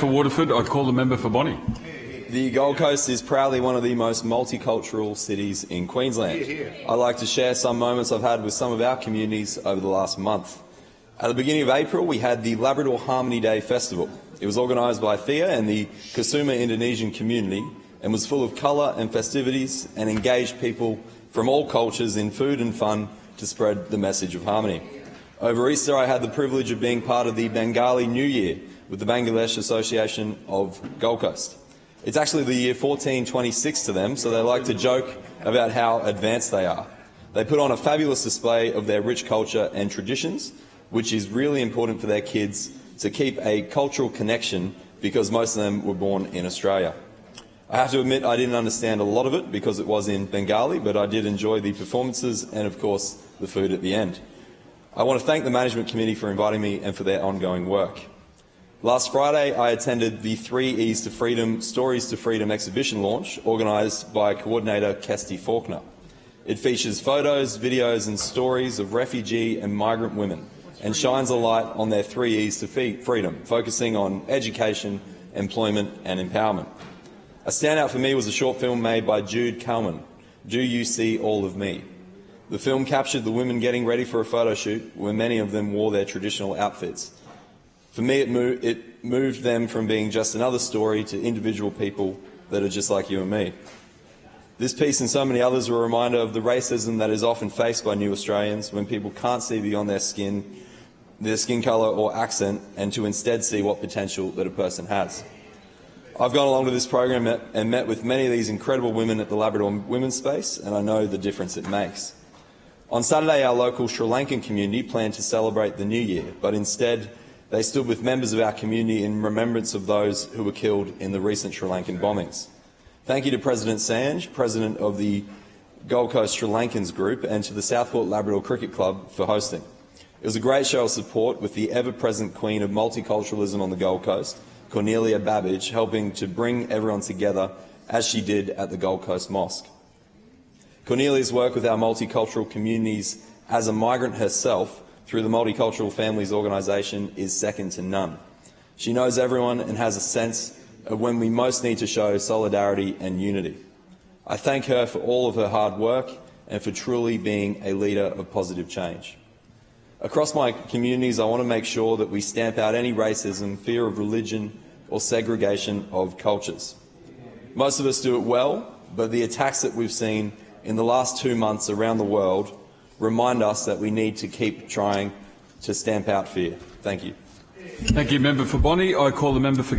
for Waterford. I call the member for Bonnie. The Gold Coast is proudly one of the most multicultural cities in Queensland. I'd like to share some moments I've had with some of our communities over the last month. At the beginning of April, we had the Labrador Harmony Day Festival. It was organised by Thea and the Kusuma Indonesian community and was full of colour and festivities and engaged people from all cultures in food and fun to spread the message of harmony. Over Easter, I had the privilege of being part of the Bengali New Year with the Bangladesh Association of Gold Coast. It's actually the year 1426 to them, so they like to joke about how advanced they are. They put on a fabulous display of their rich culture and traditions, which is really important for their kids to keep a cultural connection because most of them were born in Australia. I have to admit I didn't understand a lot of it because it was in Bengali, but I did enjoy the performances and, of course, the food at the end. I want to thank the Management Committee for inviting me and for their ongoing work. Last Friday, I attended the 3 E's to Freedom, Stories to Freedom exhibition launch organised by coordinator Kesty Faulkner. It features photos, videos and stories of refugee and migrant women and shines a light on their 3 E's to freedom, focusing on education, employment and empowerment. A standout for me was a short film made by Jude Kalman, Do You See All of Me? The film captured the women getting ready for a photo shoot where many of them wore their traditional outfits. For me, it moved them from being just another story to individual people that are just like you and me. This piece and so many others were a reminder of the racism that is often faced by new Australians when people can't see beyond their skin colour or accent, and to instead see what potential that a person has. I've gone along to this program and met with many of these incredible women at the Labrador Women's Space, and I know the difference it makes. On Saturday, our local Sri Lankan community planned to celebrate the New Year, but instead they stood with members of our community in remembrance of those who were killed in the recent Sri Lankan bombings. Thank you to President Sanj, President of the Gold Coast Sri Lankans Group, and to the Southport Labrador Cricket Club for hosting. It was a great show of support with the ever-present Queen of Multiculturalism on the Gold Coast, Cornelia Babbage, helping to bring everyone together as she did at the Gold Coast Mosque. Cornelia's work with our multicultural communities as a migrant herself through the Multicultural Families Organisation is second to none. She knows everyone and has a sense of when we most need to show solidarity and unity. I thank her for all of her hard work and for truly being a leader of positive change. Across my communities, I want to make sure that we stamp out any racism, fear of religion or segregation of cultures. Most of us do it well, but the attacks that we've seen in the last 2 months around the world remind us that we need to keep trying to stamp out fear. Thank you. Thank you, member for Bonnie. I call the member for